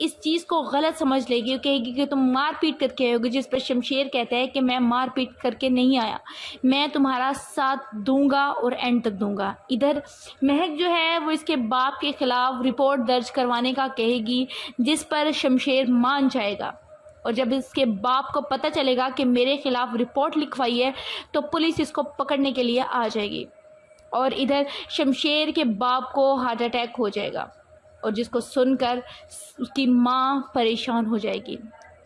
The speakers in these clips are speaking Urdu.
اس چیز کو غلط سمجھ لے گی اور کہے گی کہ تم مار پیٹ کر کے آئے ہوگے، جس پر شمشیر کہتا ہے کہ میں مار پیٹ کر کے نہیں آیا، میں تمہارا ساتھ دوں گا اور اینڈ تک دوں گا۔ ادھر مہک جو ہے وہ اس کے باپ کے خلاف رپورٹ درج کروانے کا کہے گی، جس پر شمشیر مان جائے گا، اور جب اس کے باپ کو پتہ چلے گا کہ میرے خلاف رپورٹ لکھوائی ہے تو پولیس اس کو پکڑنے کے لیے آ جائے گی، اور ادھر شمشیر کے باپ کو ہارٹ اٹیک ہو جائے گا، اور جس کو سن کر اس کی ماں پریشان ہو جائے گی،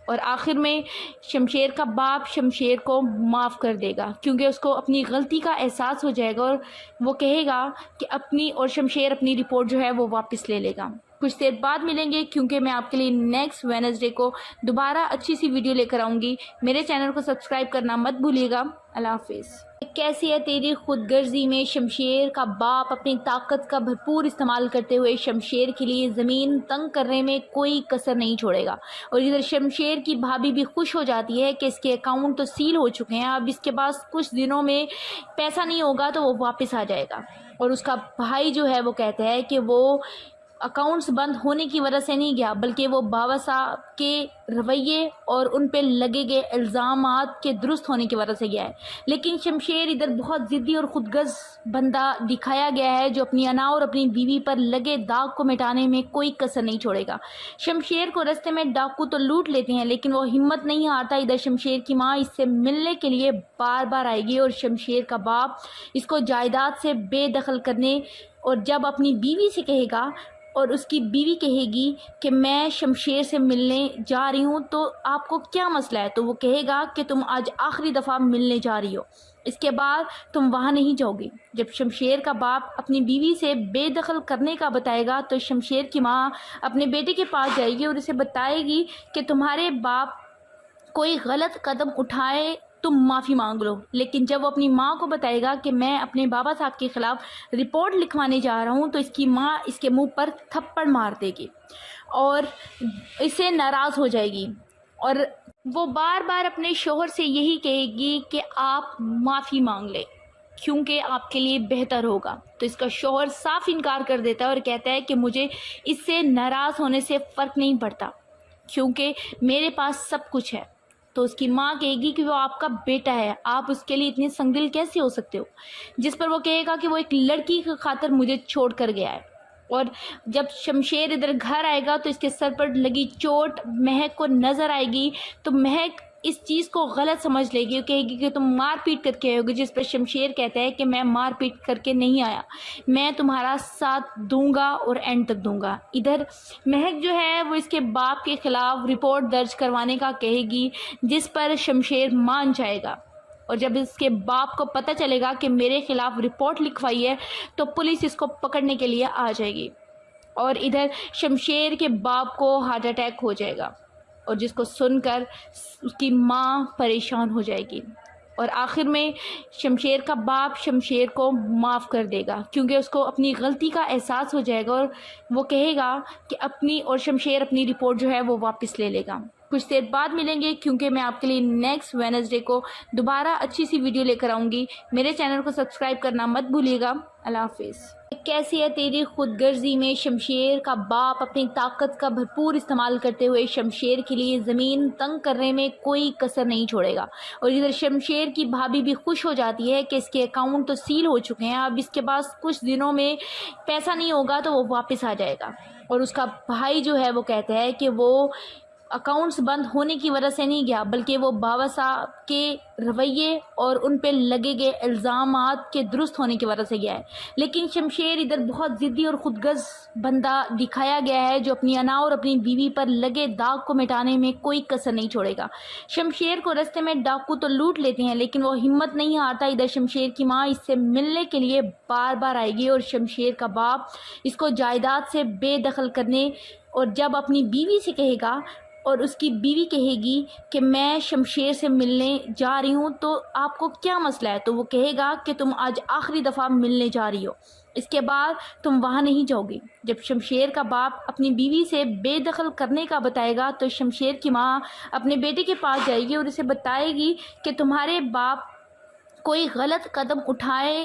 اور آخر میں شمشیر کا باپ شمشیر کو معاف کر دے گا، کیونکہ اس کو اپنی غلطی کا احساس ہو جائے گا، اور وہ کہے گا کہ شمشیر اپنی رپورٹ جو ہے وہ واپس لے لے گا۔ کچھ دیر بعد ملیں گے، کیونکہ میں آپ کے لیے نیکسٹ وینسڈے کو دوبارہ اچھی سی ویڈیو لے کر آؤں گی۔ میرے چینل کو سبسکرائب کرنا مت بھولیے گا۔ اللہ حافظ۔ کیسی ہے تیری خود غرضی میں شمشیر کا باپ اپنی طاقت کا بھرپور استعمال کرتے ہوئے شمشیر کے لیے زمین تنگ کرنے میں کوئی کسر نہیں چھوڑے گا، اور ادھر شمشیر کی بھابھی بھی خوش ہو جاتی ہے کہ اس کے اکاؤنٹ تو سیل ہو چکے ہیں، اب اس کے پاس کچھ دنوں میں پیسہ نہیں ہوگا تو وہ واپس آ جائے گا، اور اس کا بھائی جو ہے وہ کہتا ہے کہ وہ اکاؤنٹس بند ہونے کی وجہ سے نہیں گیا، بلکہ وہ بابا صاحب کے رویے اور ان پہ لگے گئے الزامات کے درست ہونے کی وجہ سے گیا ہے۔ لیکن شمشیر ادھر بہت ضدی اور خود غرض بندہ دکھایا گیا ہے، جو اپنی انا اور اپنی بیوی پر لگے داغ کو مٹانے میں کوئی کسر نہیں چھوڑے گا۔ شمشیر کو رستے میں ڈاکو تو لوٹ لیتے ہیں، لیکن وہ ہمت نہیں ہارتا۔ ادھر شمشیر کی ماں اس سے ملنے کے لیے بار بار آئے گی، اور شمشیر کا باپ اس کو جائیداد سے بے دخل کرنے، اور جب اپنی بیوی سے کہے گا اور اس کی بیوی کہے گی کہ میں شمشیر سے ملنے جا رہی ہوں تو آپ کو کیا مسئلہ ہے، تو وہ کہے گا کہ تم آج آخری دفعہ ملنے جا رہی ہو، اس کے بعد تم وہاں نہیں جاؤ گی۔ جب شمشیر کا باپ اپنی بیوی سے بے دخل کرنے کا بتائے گا تو شمشیر کی ماں اپنے بیٹے کے پاس جائے گی اور اسے بتائے گی کہ تمہارے باپ کوئی غلط قدم اٹھائے تم معافی مانگ لو، لیکن جب وہ اپنی ماں کو بتائے گا کہ میں اپنے بابا صاحب کے خلاف رپورٹ لکھوانے جا رہا ہوں تو اس کی ماں اس کے منہ پر تھپڑ مار دے گی اور اسے ناراض ہو جائے گی، اور وہ بار بار اپنے شوہر سے یہی کہے گی کہ آپ معافی مانگ لیں کیونکہ آپ کے لیے بہتر ہوگا۔ تو اس کا شوہر صاف انکار کر دیتا ہے اور کہتا ہے کہ مجھے اس سے ناراض ہونے سے فرق نہیں پڑتا کیونکہ میرے پاس سب کچھ ہے۔ تو اس کی ماں کہے گی کہ وہ آپ کا بیٹا ہے، آپ اس کے لیے اتنے سنگدل کیسے ہو سکتے ہو، جس پر وہ کہے گا کہ وہ ایک لڑکی کی خاطر مجھے چھوڑ کر گیا ہے۔ اور جب شمشیر ادھر گھر آئے گا تو اس کے سر پر لگی چوٹ مہک کو نظر آئے گی، تو مہک اس چیز کو غلط سمجھ لے گی اور کہے گی کہ تم مار پیٹ کر کے آئے ہوگے، جس پر شمشیر کہتا ہے کہ میں مار پیٹ کر کے نہیں آیا، میں تمہارا ساتھ دوں گا اور اینڈ تک دوں گا۔ ادھر مہک جو ہے وہ اس کے باپ کے خلاف رپورٹ درج کروانے کا کہے گی، جس پر شمشیر مان جائے گا، اور جب اس کے باپ کو پتہ چلے گا کہ میرے خلاف رپورٹ لکھوائی ہے تو پولیس اس کو پکڑنے کے لیے آ جائے گی، اور ادھر شمشیر کے باپ کو ہارٹ اٹیک ہو جائے گا، اور جس کو سن کر اس کی ماں پریشان ہو جائے گی، اور آخر میں شمشیر کا باپ شمشیر کو معاف کر دے گا، کیونکہ اس کو اپنی غلطی کا احساس ہو جائے گا، اور وہ کہے گا کہ شمشیر اپنی رپورٹ جو ہے وہ واپس لے لے گا۔ کچھ دیر بعد ملیں گے، کیونکہ میں آپ کے لیے نیکسٹ وینسڈے کو دوبارہ اچھی سی ویڈیو لے کر آؤں گی۔ میرے چینل کو سبسکرائب کرنا مت بھولیے گا۔ اللہ حافظ۔ کیسی ہے تیری خود غرضی میں شمشیر کا باپ اپنی طاقت کا بھرپور استعمال کرتے ہوئے شمشیر کے لیے زمین تنگ کرنے میں کوئی کسر نہیں چھوڑے گا، اور ادھر شمشیر کی بھابھی بھی خوش ہو جاتی ہے کہ اس کے اکاؤنٹ تو سیل ہو چکے ہیں، اب اس کے پاس کچھ دنوں میں پیسہ نہیں ہوگا تو وہ واپس آ جائے گا، اور اس کا بھائی جو ہے وہ کہتا ہے کہ وہ اکاؤنٹس بند ہونے کی وجہ سے نہیں گیا، بلکہ وہ بابا صاحب کے رویے اور ان پہ لگے گئے الزامات کے درست ہونے کی وجہ سے گیا ہے۔ لیکن شمشیر ادھر بہت ضدی اور خود غرض بندہ دکھایا گیا ہے، جو اپنی انا اور اپنی بیوی پر لگے داغ کو مٹانے میں کوئی کسر نہیں چھوڑے گا۔ شمشیر کو رستے میں ڈاکو تو لوٹ لیتے ہیں، لیکن وہ ہمت نہیں ہارتا۔ ادھر شمشیر کی ماں اس سے ملنے کے لیے بار بار آئے گی، اور شمشیر کا باپ اس کو جائیداد سے بے دخل کرنے، اور جب اپنی بیوی سے کہے گا اور اس کی بیوی کہے گی کہ میں شمشیر سے ملنے جا رہی ہوں تو آپ کو کیا مسئلہ ہے، تو وہ کہے گا کہ تم آج آخری دفعہ ملنے جا رہی ہو، اس کے بعد تم وہاں نہیں جاؤ گی۔ جب شمشیر کا باپ اپنی بیوی سے بے دخل کرنے کا بتائے گا تو شمشیر کی ماں اپنے بیٹے کے پاس جائے گی اور اسے بتائے گی کہ تمہارے باپ کوئی غلط قدم اٹھائے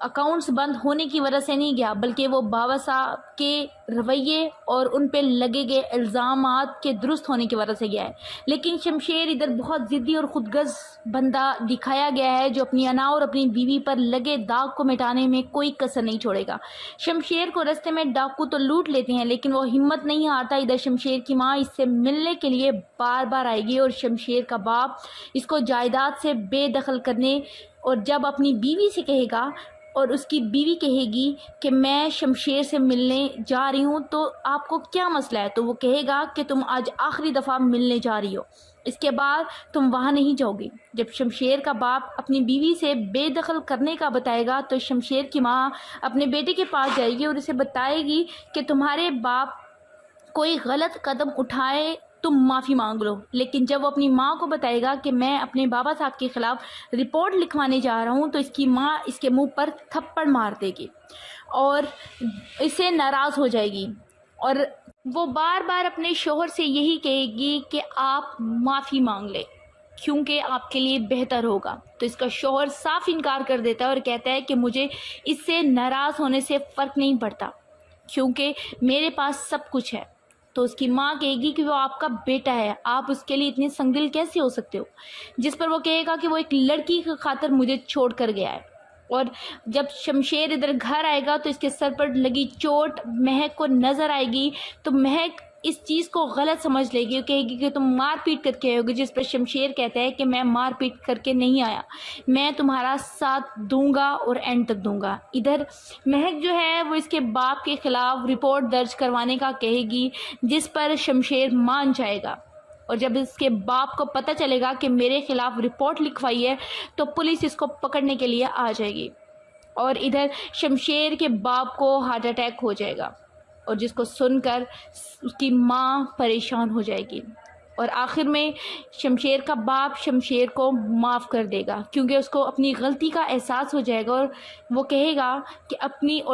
اکاؤنٹس بند ہونے کی وجہ سے نہیں گیا، بلکہ وہ بابا صاحب کے رویے اور ان پہ لگے گئے الزامات کے درست ہونے کی وجہ سے گیا ہے۔ لیکن شمشیر ادھر بہت ضدی اور خود غرض بندہ دکھایا گیا ہے، جو اپنی انا اور اپنی بیوی پر لگے داغ کو مٹانے میں کوئی کسر نہیں چھوڑے گا۔ شمشیر کو رستے میں ڈاکو تو لوٹ لیتے ہیں، لیکن وہ ہمت نہیں ہارتا۔ ادھر شمشیر کی ماں اس سے ملنے کے لیے بار بار آئے گی، اور شمشیر کا باپ اس کو جائیداد سے بے دخل کرنے، اور جب اپنی بیوی سے کہے گا اور اس کی بیوی کہے گی کہ میں شمشیر سے ملنے جا رہی ہوں تو آپ کو کیا مسئلہ ہے، تو وہ کہے گا کہ تم آج آخری دفعہ ملنے جا رہی ہو، اس کے بعد تم وہاں نہیں جاؤ گی۔ جب شمشیر کا باپ اپنی بیوی سے بے دخل کرنے کا بتائے گا تو شمشیر کی ماں اپنے بیٹے کے پاس جائے گی اور اسے بتائے گی کہ تمہارے باپ کوئی غلط قدم اٹھائے تم معافی مانگ لو۔ لیکن جب وہ اپنی ماں کو بتائے گا کہ میں اپنے بابا صاحب کے خلاف رپورٹ لکھوانے جا رہا ہوں تو اس کی ماں اس کے منہ پر تھپڑ مار دے گی اور اسے ناراض ہو جائے گی، اور وہ بار بار اپنے شوہر سے یہی کہے گی کہ آپ معافی مانگ لیں کیونکہ آپ کے لیے بہتر ہوگا۔ تو اس کا شوہر صاف انکار کر دیتا ہے اور کہتا ہے کہ مجھے اس سے ناراض ہونے سے فرق نہیں پڑتا کیونکہ میرے پاس سب کچھ ہے۔ تو اس کی ماں کہے گی کہ وہ آپ کا بیٹا ہے، آپ اس کے لیے اتنے سنگدل کیسے ہو سکتے ہو؟ جس پر وہ کہے گا کہ وہ ایک لڑکی کی خاطر مجھے چھوڑ کر گیا ہے۔ اور جب شمشیر ادھر گھر آئے گا تو اس کے سر پر لگی چوٹ مہک کو نظر آئے گی، تو مہک اس چیز کو غلط سمجھ لے گی، کہے گی کہ تم مار پیٹ کر کے آئے ہوگے، جس پر شمشیر کہتا ہے کہ میں مار پیٹ کر کے نہیں آیا، میں تمہارا ساتھ دوں گا اور اینڈ تک دوں گا۔ ادھر مہک جو ہے وہ اس کے باپ کے خلاف رپورٹ درج کروانے کا کہے گی، جس پر شمشیر مان جائے گا، اور جب اس کے باپ کو پتہ چلے گا کہ میرے خلاف رپورٹ لکھوائی ہے تو پولیس اس کو پکڑنے کے لیے آ جائے گی، اور ادھر شمشیر کے باپ کو ہارٹ اٹیک ہو جائے گا، اور جس کو سن کر اس کی ماں پریشان ہو جائے گی، اور آخر میں شمشیر کا باپ شمشیر کو معاف کر دے گا کیونکہ اس کو اپنی غلطی کا احساس ہو جائے گا، اور وہ کہے گا کہ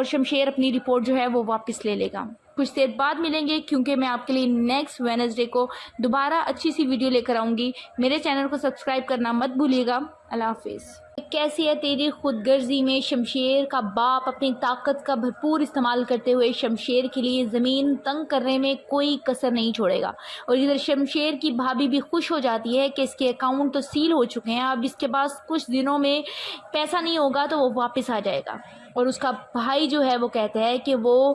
شمشیر اپنی رپورٹ جو ہے وہ واپس لے لے گا۔ کچھ دیر بعد ملیں گے کیونکہ میں آپ کے لیے نیکسٹ وینسڈے کو دوبارہ اچھی سی ویڈیو لے کر آؤں گی۔ میرے چینل کو سبسکرائب کرنا مت بھولیے گا۔ اللہ حافظ۔ کیسی ہے تیری خود غرضی میں شمشیر کا باپ اپنی طاقت کا بھرپور استعمال کرتے ہوئے شمشیر کے لیے زمین تنگ کرنے میں کوئی کسر نہیں چھوڑے گا، اور ادھر شمشیر کی بھابھی بھی خوش ہو جاتی ہے کہ اس کے اکاؤنٹ تو سیل ہو چکے ہیں، اب اس کے پاس کچھ دنوں میں پیسہ نہیں ہوگا تو وہ واپس آ جائے گا، اور اس کا بھائی جو ہے وہ کہتا ہے کہ وہ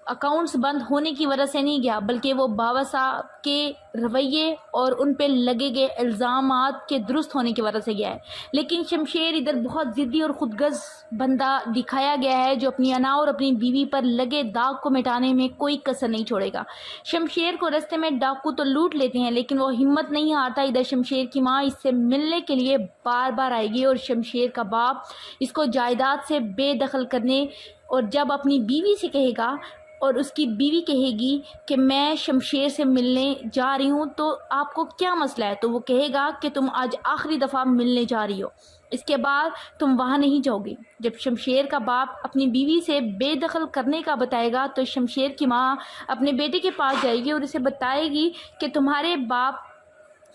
اکاؤنٹس بند ہونے کی وجہ سے نہیں گیا، بلکہ وہ بابا صاحب کے رویے اور ان پہ لگے گئے الزامات کے درست ہونے کی وجہ سے گیا ہے۔ لیکن شمشیر ادھر بہت ضدی اور خود غرض بندہ دکھایا گیا ہے، جو اپنی انا اور اپنی بیوی پر لگے داغ کو مٹانے میں کوئی کسر نہیں چھوڑے گا۔ شمشیر کو رستے میں ڈاکو تو لوٹ لیتے ہیں، لیکن وہ ہمت نہیں ہارتا۔ ادھر شمشیر کی ماں اس سے ملنے کے لیے بار بار آئے گی، اور شمشیر کا باپ اس کو جائیداد سے بے دخل کرنے، اور جب اپنی بیوی سے کہے گا اور اس کی بیوی کہے گی کہ میں شمشیر سے ملنے جا رہی ہوں تو آپ کو کیا مسئلہ ہے، تو وہ کہے گا کہ تم آج آخری دفعہ ملنے جا رہی ہو، اس کے بعد تم وہاں نہیں جاؤ گی۔ جب شمشیر کا باپ اپنی بیوی سے بے دخل کرنے کا بتائے گا تو شمشیر کی ماں اپنے بیٹے کے پاس جائے گی اور اسے بتائے گی کہ تمہارے باپ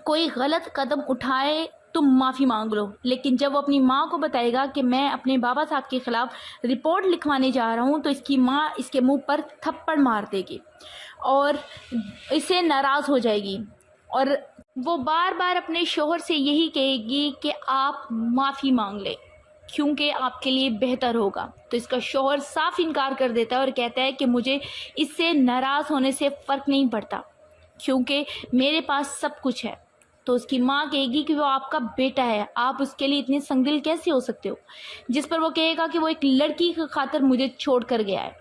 کوئی غلط قدم اٹھائے تم معافی مانگ لو۔ لیکن جب وہ اپنی ماں کو بتائے گا کہ میں اپنے بابا صاحب کے خلاف رپورٹ لکھوانے جا رہا ہوں تو اس کی ماں اس کے منہ پر تھپڑ مار دے گی اور اسے ناراض ہو جائے گی، اور وہ بار بار اپنے شوہر سے یہی کہے گی کہ آپ معافی مانگ لیں کیونکہ آپ کے لیے بہتر ہوگا۔ تو اس کا شوہر صاف انکار کر دیتا ہے اور کہتا ہے کہ مجھے اس سے ناراض ہونے سے فرق نہیں پڑتا کیونکہ میرے پاس سب کچھ ہے۔ تو اس کی ماں کہے گی کہ وہ آپ کا بیٹا ہے، آپ اس کے لیے اتنے سنگدل کیسے ہو سکتے ہو؟ جس پر وہ کہے گا کہ وہ ایک لڑکی کی خاطر مجھے چھوڑ کر گیا ہے۔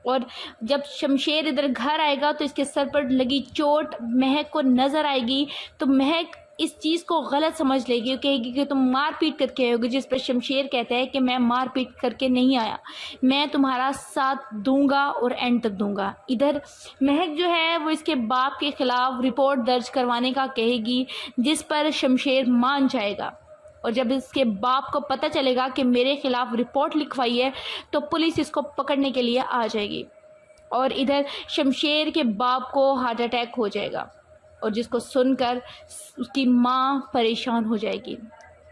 اور جب شمشیر ادھر گھر آئے گا تو اس کے سر پر لگی چوٹ مہک کو نظر آئے گی، تو مہک اس چیز کو غلط سمجھ لے گی، کہے گی کہ تم مار پیٹ کر کے آئے ہوگے، جس پر شمشیر کہتا ہے کہ میں مار پیٹ کر کے نہیں آیا، میں تمہارا ساتھ دوں گا اور اینڈ تک دوں گا۔ ادھر مہک جو ہے وہ اس کے باپ کے خلاف رپورٹ درج کروانے کا کہے گی، جس پر شمشیر مان جائے گا، اور جب اس کے باپ کو پتہ چلے گا کہ میرے خلاف رپورٹ لکھوائی ہے تو پولیس اس کو پکڑنے کے لیے آ جائے گی، اور ادھر شمشیر کے باپ کو ہارٹ اٹیک ہو جائے گا، اور جس کو سن کر اس کی ماں پریشان ہو جائے گی۔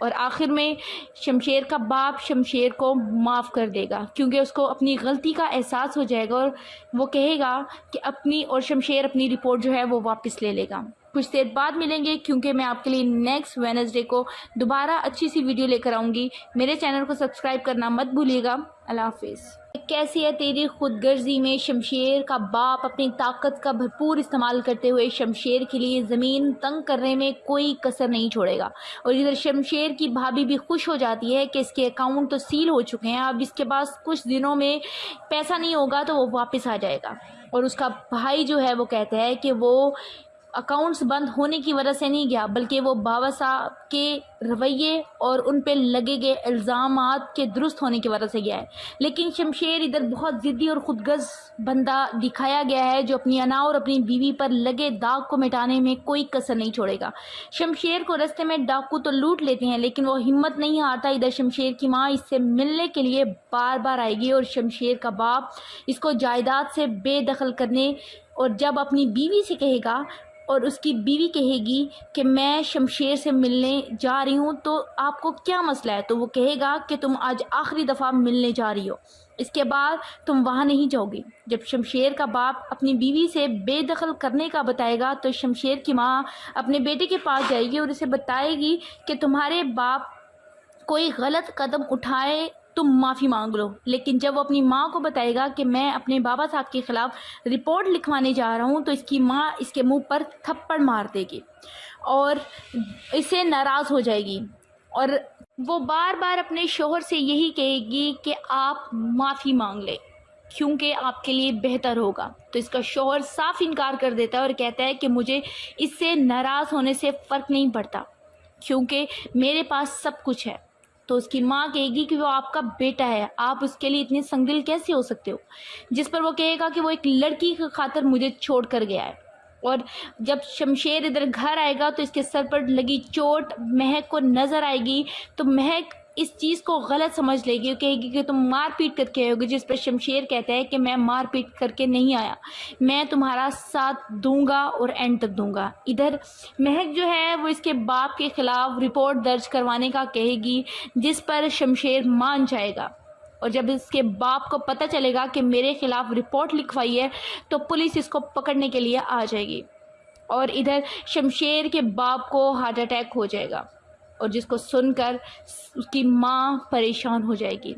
اور آخر میں شمشیر کا باپ شمشیر کو معاف کر دے گا، کیونکہ اس کو اپنی غلطی کا احساس ہو جائے گا اور وہ کہے گا کہ شمشیر اپنی رپورٹ جو ہے وہ واپس لے لے گا۔ کچھ دیر بعد ملیں گے، کیونکہ میں آپ کے لیے نیکسٹ وینسڈے کو دوبارہ اچھی سی ویڈیو لے کر آؤں گی۔ میرے چینل کو سبسکرائب کرنا مت بھولیے گا۔ اللہ حافظ۔ کیسی ہے تیری خود غرضی میں شمشیر کا باپ اپنی طاقت کا بھرپور استعمال کرتے ہوئے شمشیر کے لیے زمین تنگ کرنے میں کوئی کسر نہیں چھوڑے گا، اور ادھر شمشیر کی بھابھی بھی خوش ہو جاتی ہے کہ اس کے اکاؤنٹ تو سیل ہو چکے ہیں، اب اس کے پاس کچھ دنوں میں پیسہ نہیں ہوگا تو وہ واپس آ جائے گا۔ اور اس کا بھائی جو ہے وہ کہتا ہے کہ وہ اکاؤنٹس بند ہونے کی وجہ سے نہیں گیا، بلکہ وہ بابا صاحب کے رویے اور ان پہ لگے گئے الزامات کے درست ہونے کی وجہ سے گیا ہے۔ لیکن شمشیر ادھر بہت ضدی اور خود غرض بندہ دکھایا گیا ہے، جو اپنی انا اور اپنی بیوی پر لگے داغ کو مٹانے میں کوئی کسر نہیں چھوڑے گا۔ شمشیر کو رستے میں ڈاکو تو لوٹ لیتے ہیں، لیکن وہ ہمت نہیں ہارتا۔ ادھر شمشیر کی ماں اس سے ملنے کے لیے بار بار آئے گی، اور شمشیر کا باپ اس کو جائیداد سے بے دخل کرنے، اور جب اپنی بیوی سے کہے گا اور اس کی بیوی کہے گی کہ میں شمشیر سے ملنے جا رہی ہوں تو آپ کو کیا مسئلہ ہے، تو وہ کہے گا کہ تم آج آخری دفعہ ملنے جا رہی ہو، اس کے بعد تم وہاں نہیں جاؤ گی۔ جب شمشیر کا باپ اپنی بیوی سے بے دخل کرنے کا بتائے گا تو شمشیر کی ماں اپنے بیٹے کے پاس جائے گی اور اسے بتائے گی کہ تمہارے باپ کوئی غلط قدم اٹھائے تم معافی مانگ لو۔ لیکن جب وہ اپنی ماں کو بتائے گا کہ میں اپنے بابا صاحب کے خلاف رپورٹ لکھوانے جا رہا ہوں تو اس کی ماں اس کے منہ پر تھپڑ مار دے گی اور اسے ناراض ہو جائے گی، اور وہ بار بار اپنے شوہر سے یہی کہے گی کہ آپ معافی مانگ لیں کیونکہ آپ کے لیے بہتر ہوگا۔ تو اس کا شوہر صاف انکار کر دیتا ہے اور کہتا ہے کہ مجھے اس سے ناراض ہونے سے فرق نہیں پڑتا کیونکہ میرے پاس سب کچھ ہے۔ تو اس کی ماں کہے گی کہ وہ آپ کا بیٹا ہے، آپ اس کے لیے اتنے سنگدل کیسے ہو سکتے ہو؟ جس پر وہ کہے گا کہ وہ ایک لڑکی کی خاطر مجھے چھوڑ کر گیا ہے۔ اور جب شمشیر ادھر گھر آئے گا تو اس کے سر پر لگی چوٹ مہک کو نظر آئے گی، تو مہک اس چیز کو غلط سمجھ لے گی، کہے گی کہ تم مار پیٹ کر کے آئے ہوگے، جس پر شمشیر کہتا ہے کہ میں مار پیٹ کر کے نہیں آیا، میں تمہارا ساتھ دوں گا اور اینڈ تک دوں گا۔ ادھر مہک جو ہے وہ اس کے باپ کے خلاف رپورٹ درج کروانے کا کہے گی، جس پر شمشیر مان جائے گا، اور جب اس کے باپ کو پتہ چلے گا کہ میرے خلاف رپورٹ لکھوائی ہے تو پولیس اس کو پکڑنے کے لیے آ جائے گی، اور ادھر شمشیر کے باپ کو ہارٹ اٹیک ہو جائے گا، اور جس کو سن کر اس کی ماں پریشان ہو جائے گی،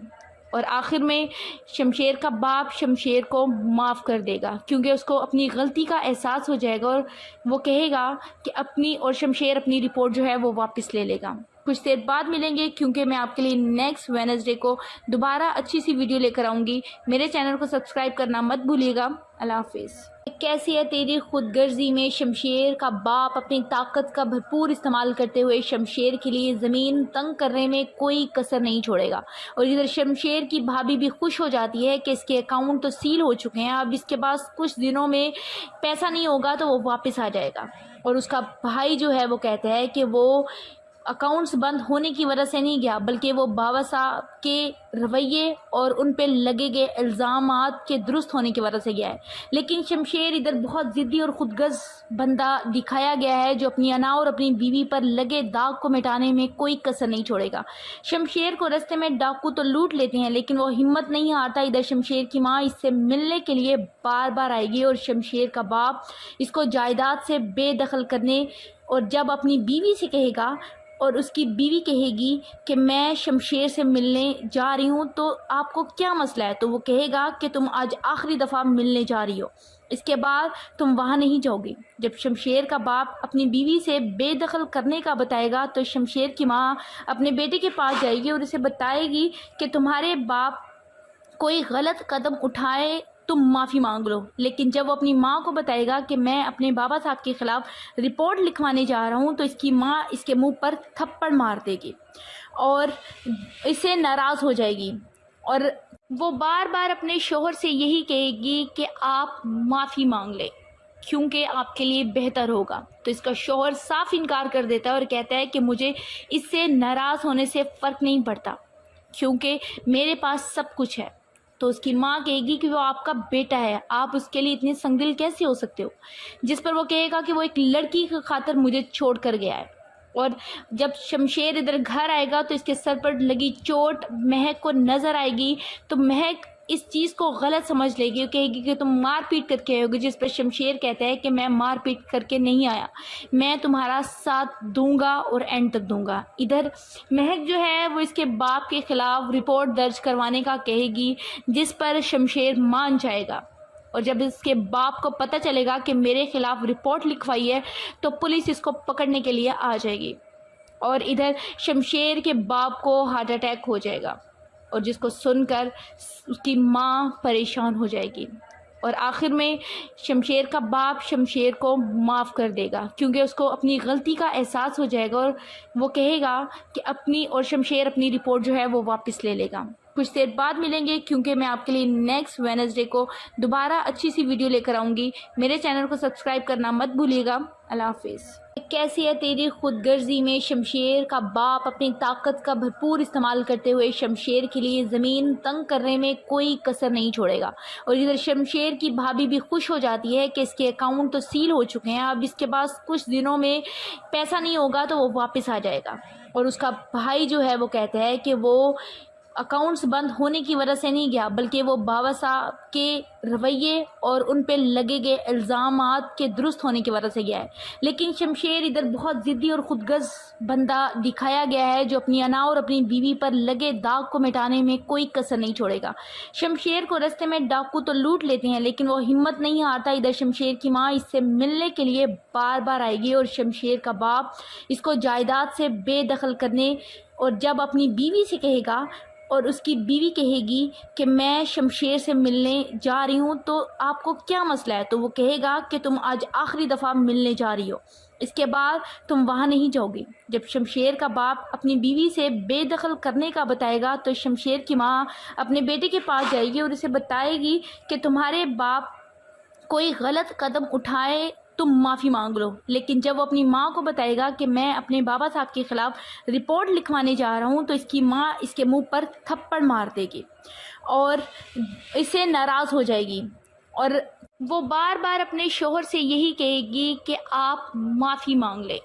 اور آخر میں شمشیر کا باپ شمشیر کو معاف کر دے گا، کیونکہ اس کو اپنی غلطی کا احساس ہو جائے گا، اور وہ کہے گا کہ شمشیر اپنی رپورٹ جو ہے وہ واپس لے لے گا۔ کچھ دیر بعد ملیں گے، کیونکہ میں آپ کے لیے نیکسٹ وینسڈے کو دوبارہ اچھی سی ویڈیو لے کر آؤں گی۔ میرے چینل کو سبسکرائب کرنا مت بھولیے گا۔ اللہ حافظ۔ کیسی ہے تیری خود غرضی میں شمشیر کا باپ اپنی طاقت کا بھرپور استعمال کرتے ہوئے شمشیر کے لیے زمین تنگ کرنے میں کوئی کسر نہیں چھوڑے گا، اور ادھر شمشیر کی بھابھی بھی خوش ہو جاتی ہے کہ اس کے اکاؤنٹ تو سیل ہو چکے ہیں، اب اس کے پاس کچھ دنوں میں پیسہ نہیں ہوگا تو وہ واپس آ جائے گا۔ اور اس کا بھائی جو ہے وہ کہتا ہے کہ وہ اکاؤنٹس بند ہونے کی وجہ سے نہیں گیا، بلکہ وہ بابا صاحب کے رویے اور ان پہ لگے گئے الزامات کے درست ہونے کی وجہ سے گیا ہے۔ لیکن شمشیر ادھر بہت ضدی اور خود غرض بندہ دکھایا گیا ہے، جو اپنی انا اور اپنی بیوی پر لگے داغ کو مٹانے میں کوئی کسر نہیں چھوڑے گا۔ شمشیر کو رستے میں ڈاکو تو لوٹ لیتے ہیں، لیکن وہ ہمت نہیں ہارتا۔ ادھر شمشیر کی ماں اس سے ملنے کے لیے بار بار آئے گی، اور شمشیر کا باپ اس کو جائیداد سے بے دخل کرنے، اور جب اپنی بیوی سے کہے گا اور اس کی بیوی کہے گی کہ میں شمشیر سے ملنے جا رہی ہوں تو آپ کو کیا مسئلہ ہے، تو وہ کہے گا کہ تم آج آخری دفعہ ملنے جا رہی ہو، اس کے بعد تم وہاں نہیں جاؤ گی۔ جب شمشیر کا باپ اپنی بیوی سے بے دخل کرنے کا بتائے گا تو شمشیر کی ماں اپنے بیٹے کے پاس جائے گی اور اسے بتائے گی کہ تمہارے باپ کوئی غلط قدم اٹھائے تم معافی مانگ لو۔ لیکن جب وہ اپنی ماں کو بتائے گا کہ میں اپنے بابا صاحب کے خلاف رپورٹ لکھوانے جا رہا ہوں تو اس کی ماں اس کے منہ پر تھپڑ مار دے گی اور اسے ناراض ہو جائے گی، اور وہ بار بار اپنے شوہر سے یہی کہے گی کہ آپ معافی مانگ لیں کیونکہ آپ کے لیے بہتر ہوگا۔ تو اس کا شوہر صاف انکار کر دیتا ہے اور کہتا ہے کہ مجھے اس سے ناراض ہونے سے فرق نہیں پڑتا کیونکہ میرے پاس سب کچھ ہے۔ تو اس کی ماں کہے گی کہ وہ آپ کا بیٹا ہے، آپ اس کے لیے اتنے سنگدل کیسے ہو سکتے ہو؟ جس پر وہ کہے گا کہ وہ ایک لڑکی کی خاطر مجھے چھوڑ کر گیا ہے۔ اور جب شمشیر ادھر گھر آئے گا تو اس کے سر پر لگی چوٹ مہک کو نظر آئے گی، تو مہک اس چیز کو غلط سمجھ لے گی، کہے گی کہ تم مار پیٹ کر کے آئے ہوگے، جس پر شمشیر کہتا ہے کہ میں مار پیٹ کر کے نہیں آیا، میں تمہارا ساتھ دوں گا اور اینڈ تک دوں گا۔ ادھر مہک جو ہے وہ اس کے باپ کے خلاف رپورٹ درج کروانے کا کہے گی، جس پر شمشیر مان جائے گا، اور جب اس کے باپ کو پتہ چلے گا کہ میرے خلاف رپورٹ لکھوائی ہے تو پولیس اس کو پکڑنے کے لیے آ جائے گی، اور ادھر شمشیر کے باپ کو ہارٹ اٹیک ہو جائے گا، اور جس کو سن کر اس کی ماں پریشان ہو جائے گی، اور آخر میں شمشیر کا باپ شمشیر کو معاف کر دے گا، کیونکہ اس کو اپنی غلطی کا احساس ہو جائے گا، اور وہ کہے گا کہ شمشیر اپنی رپورٹ جو ہے وہ واپس لے لے گا۔ کچھ دیر بعد ملیں گے، کیونکہ میں آپ کے لیے نیکسٹ وینسڈے کو دوبارہ اچھی سی ویڈیو لے کر آؤں گی۔ میرے چینل کو سبسکرائب کرنا مت بھولیے گا۔ اللہ حافظ۔ کیسی ہے تیری خود غرضی میں شمشیر کا باپ اپنی طاقت کا بھرپور استعمال کرتے ہوئے شمشیر کے لیے زمین تنگ کرنے میں کوئی کسر نہیں چھوڑے گا، اور ادھر شمشیر کی بھابھی بھی خوش ہو جاتی ہے کہ اس کے اکاؤنٹ تو سیل ہو چکے ہیں، اب اس کے پاس کچھ دنوں میں پیسہ نہیں ہوگا تو وہ واپس آ جائے گا، اور اس کا بھائی جو ہے وہ کہتا ہے کہ وہ اکاؤنٹس بند ہونے کی وجہ سے نہیں گیا، بلکہ وہ بابا صاحب کے رویے اور ان پہ لگے گئے الزامات کے درست ہونے کی وجہ سے گیا ہے۔ لیکن شمشیر ادھر بہت ضدی اور خود غرض بندہ دکھایا گیا ہے، جو اپنی انا اور اپنی بیوی پر لگے داغ کو مٹانے میں کوئی کسر نہیں چھوڑے گا۔ شمشیر کو رستے میں ڈاکو تو لوٹ لیتے ہیں، لیکن وہ ہمت نہیں ہارتا۔ ادھر شمشیر کی ماں اس سے ملنے کے لیے بار بار آئے گی، اور شمشیر کا باپ اس کو جائیداد سے بے دخل کرنے، اور جب اپنی بیوی سے کہے گا اور اس کی بیوی کہے گی کہ میں شمشیر سے ملنے جا رہی ہوں تو آپ کو کیا مسئلہ ہے، تو وہ کہے گا کہ تم آج آخری دفعہ ملنے جا رہی ہو، اس کے بعد تم وہاں نہیں جاؤ گی۔ جب شمشیر کا باپ اپنی بیوی سے بے دخل کرنے کا بتائے گا تو شمشیر کی ماں اپنے بیٹے کے پاس جائے گی اور اسے بتائے گی کہ تمہارے باپ کوئی غلط قدم اٹھائے تم معافی مانگ لو، لیکن جب وہ اپنی ماں کو بتائے گا کہ میں اپنے بابا صاحب کے خلاف رپورٹ لکھوانے جا رہا ہوں تو اس کی ماں اس کے منہ پر تھپڑ مار دے گی اور اسے ناراض ہو جائے گی، اور وہ بار بار اپنے شوہر سے یہی کہے گی کہ آپ معافی مانگ لیں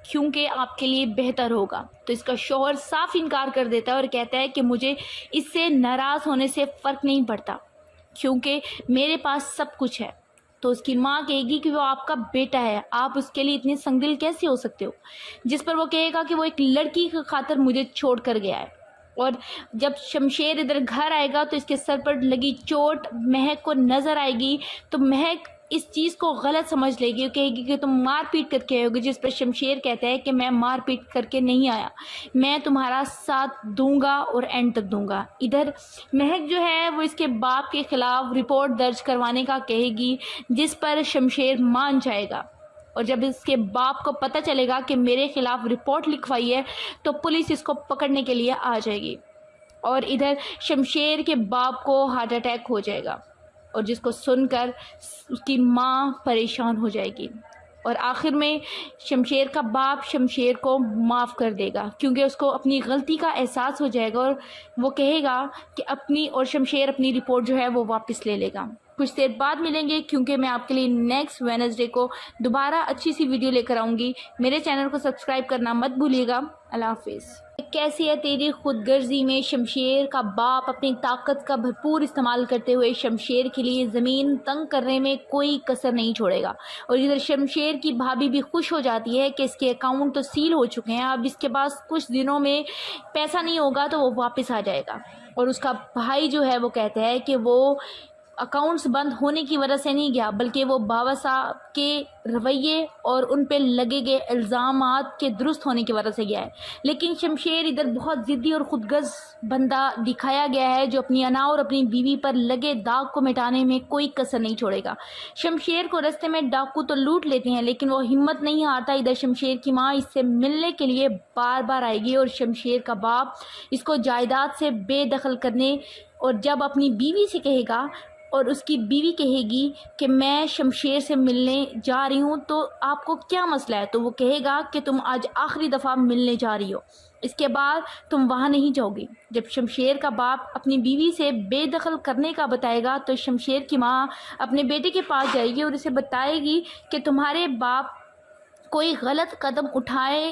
کیونکہ آپ کے لیے بہتر ہوگا۔ تو اس کا شوہر صاف انکار کر دیتا ہے اور کہتا ہے کہ مجھے اس سے ناراض ہونے سے فرق نہیں پڑتا کیونکہ میرے پاس سب کچھ ہے۔ تو اس کی ماں کہے گی کہ وہ آپ کا بیٹا ہے، آپ اس کے لیے اتنے سنگدل کیسے ہو سکتے ہو، جس پر وہ کہے گا کہ وہ ایک لڑکی کی خاطر مجھے چھوڑ کر گیا ہے، اور جب شمشیر ادھر گھر آئے گا تو اس کے سر پر لگی چوٹ مہک کو نظر آئے گی، تو مہک اس چیز کو غلط سمجھ لے گی، کہے گی کہ تم مار پیٹ کر کے آئے ہوگے، جس پر شمشیر کہتا ہے کہ میں مار پیٹ کر کے نہیں آیا، میں تمہارا ساتھ دوں گا اور اینڈ تک دوں گا۔ ادھر مہک جو ہے وہ اس کے باپ کے خلاف رپورٹ درج کروانے کا کہے گی، جس پر شمشیر مان جائے گا، اور جب اس کے باپ کو پتہ چلے گا کہ میرے خلاف رپورٹ لکھوائی ہے تو پولیس اس کو پکڑنے کے لیے آ جائے گی، اور ادھر شمشیر کے باپ کو ہارٹ اٹیک ہو جائے گا، اور جس کو سن کر اس کی ماں پریشان ہو جائے گی، اور آخر میں شمشیر کا باپ شمشیر کو معاف کر دے گا، کیونکہ اس کو اپنی غلطی کا احساس ہو جائے گا، اور وہ کہے گا کہ شمشیر اپنی رپورٹ جو ہے وہ واپس لے لے گا۔ کچھ دیر بعد ملیں گے، کیونکہ میں آپ کے لیے نیکسٹ وینسڈے کو دوبارہ اچھی سی ویڈیو لے کر آؤں گی۔ میرے چینل کو سبسکرائب کرنا مت بھولیے گا۔ اللہ حافظ۔ کیسی ہے تیری خود غرضی میں شمشیر کا باپ اپنی طاقت کا بھرپور استعمال کرتے ہوئے شمشیر کے لیے زمین تنگ کرنے میں کوئی کسر نہیں چھوڑے گا، اور ادھر شمشیر کی بھابھی بھی خوش ہو جاتی ہے کہ اس کے اکاؤنٹ تو سیل ہو چکے ہیں، اب اس کے پاس کچھ دنوں میں پیسہ نہیں ہوگا تو وہ واپس آ جائے گا، اور اس کا بھائی جو ہے وہ کہتا ہے کہ وہ اکاؤنٹس بند ہونے کی وجہ سے نہیں گیا، بلکہ وہ بابا صاحب کے رویے اور ان پہ لگے گئے الزامات کے درست ہونے کی وجہ سے گیا ہے۔ لیکن شمشیر ادھر بہت ضدی اور خود غرض بندہ دکھایا گیا ہے، جو اپنی انا اور اپنی بیوی پر لگے داغ کو مٹانے میں کوئی کسر نہیں چھوڑے گا۔ شمشیر کو رستے میں ڈاکو تو لوٹ لیتے ہیں، لیکن وہ ہمت نہیں ہارتا۔ ادھر شمشیر کی ماں اس سے ملنے کے لیے بار بار آئے گی، اور شمشیر کا باپ اس کو جائیداد سے بے دخل کرنے، اور جب اپنی بیوی سے کہے گا اور اس کی بیوی کہے گی کہ میں شمشیر سے ملنے جا رہی ہوں تو آپ کو کیا مسئلہ ہے، تو وہ کہے گا کہ تم آج آخری دفعہ ملنے جا رہی ہو، اس کے بعد تم وہاں نہیں جاؤ گی۔ جب شمشیر کا باپ اپنی بیوی سے بے دخل کرنے کا بتائے گا تو شمشیر کی ماں اپنے بیٹے کے پاس جائے گی اور اسے بتائے گی کہ تمہارے باپ کوئی غلط قدم اٹھائے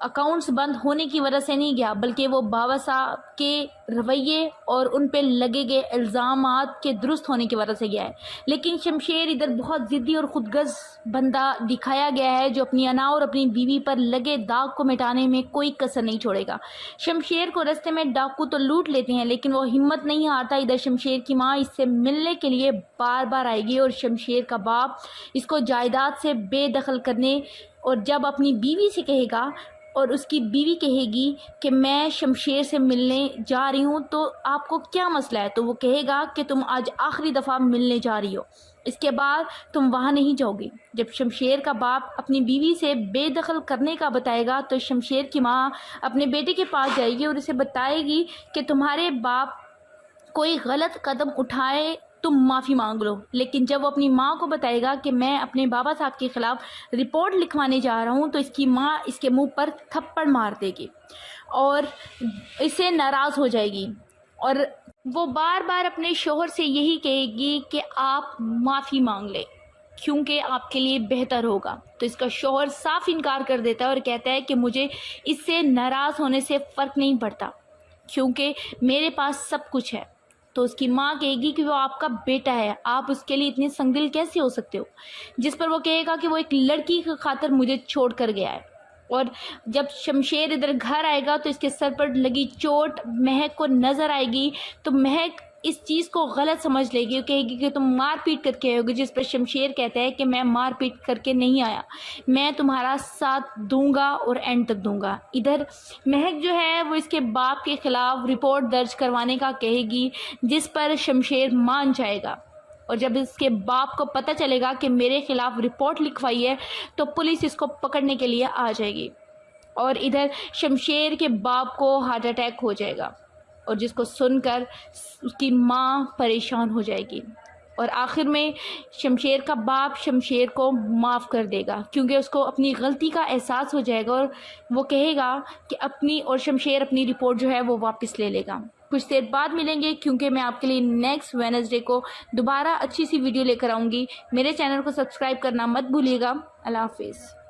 اکاؤنٹس بند ہونے کی وجہ سے نہیں گیا، بلکہ وہ بابا صاحب کے رویے اور ان پہ لگے گئے الزامات کے درست ہونے کی وجہ سے گیا ہے۔ لیکن شمشیر ادھر بہت ضدی اور خود غرض بندہ دکھایا گیا ہے، جو اپنی انا اور اپنی بیوی پر لگے داغ کو مٹانے میں کوئی کسر نہیں چھوڑے گا۔ شمشیر کو رستے میں ڈاکو تو لوٹ لیتے ہیں، لیکن وہ ہمت نہیں ہارتا۔ ادھر شمشیر کی ماں اس سے ملنے کے لیے بار بار آئے گی اور شمشیر کا باپ اس کو جائیداد سے بے دخل کرنے، اور جب اپنی بیوی سے کہے گا اور اس کی بیوی کہے گی کہ میں شمشیر سے ملنے جا رہی ہوں تو آپ کو کیا مسئلہ ہے، تو وہ کہے گا کہ تم آج آخری دفعہ ملنے جا رہی ہو، اس کے بعد تم وہاں نہیں جاؤ گی۔ جب شمشیر کا باپ اپنی بیوی سے بے دخل کرنے کا بتائے گا تو شمشیر کی ماں اپنے بیٹے کے پاس جائے گی اور اسے بتائے گی کہ تمہارے باپ کوئی غلط قدم اٹھائے تم معافی مانگ لو۔ لیکن جب وہ اپنی ماں کو بتائے گا کہ میں اپنے بابا صاحب کے خلاف رپورٹ لکھوانے جا رہا ہوں تو اس کی ماں اس کے منہ پر تھپڑ مار دے گی اور اسے ناراض ہو جائے گی، اور وہ بار بار اپنے شوہر سے یہی کہے گی کہ آپ معافی مانگ لیں کیونکہ آپ کے لیے بہتر ہوگا۔ تو اس کا شوہر صاف انکار کر دیتا ہے اور کہتا ہے کہ مجھے اس سے ناراض ہونے سے فرق نہیں پڑتا کیونکہ میرے پاس سب کچھ ہے۔ تو اس کی ماں کہے گی کہ وہ آپ کا بیٹا ہے، آپ اس کے لیے اتنے سنگدل کیسے ہو سکتے ہو؟ جس پر وہ کہے گا کہ وہ ایک لڑکی کی خاطر مجھے چھوڑ کر گیا ہے۔ اور جب شمشیر ادھر گھر آئے گا تو اس کے سر پر لگی چوٹ مہک کو نظر آئے گی، تو مہک اس چیز کو غلط سمجھ لے گی، کہے گی کہ تم مار پیٹ کر کے آئے ہوگے، جس پر شمشیر کہتا ہے کہ میں مار پیٹ کر کے نہیں آیا، میں تمہارا ساتھ دوں گا اور اینڈ تک دوں گا۔ ادھر مہک جو ہے وہ اس کے باپ کے خلاف رپورٹ درج کروانے کا کہے گی، جس پر شمشیر مان جائے گا، اور جب اس کے باپ کو پتہ چلے گا کہ میرے خلاف رپورٹ لکھوائی ہے تو پولیس اس کو پکڑنے کے لیے آ جائے گی، اور ادھر شمشیر کے باپ کو ہارٹ اٹیک ہو جائے گا، اور جس کو سن کر اس کی ماں پریشان ہو جائے گی، اور آخر میں شمشیر کا باپ شمشیر کو معاف کر دے گا کیونکہ اس کو اپنی غلطی کا احساس ہو جائے گا، اور وہ کہے گا کہ شمشیر اپنی رپورٹ جو ہے وہ واپس لے لے گا۔ کچھ دیر بعد ملیں گے کیونکہ میں آپ کے لیے نیکسٹ وینسڈے کو دوبارہ اچھی سی ویڈیو لے کر آؤں گی۔ میرے چینل کو سبسکرائب کرنا مت بھولیے گا۔ اللہ حافظ۔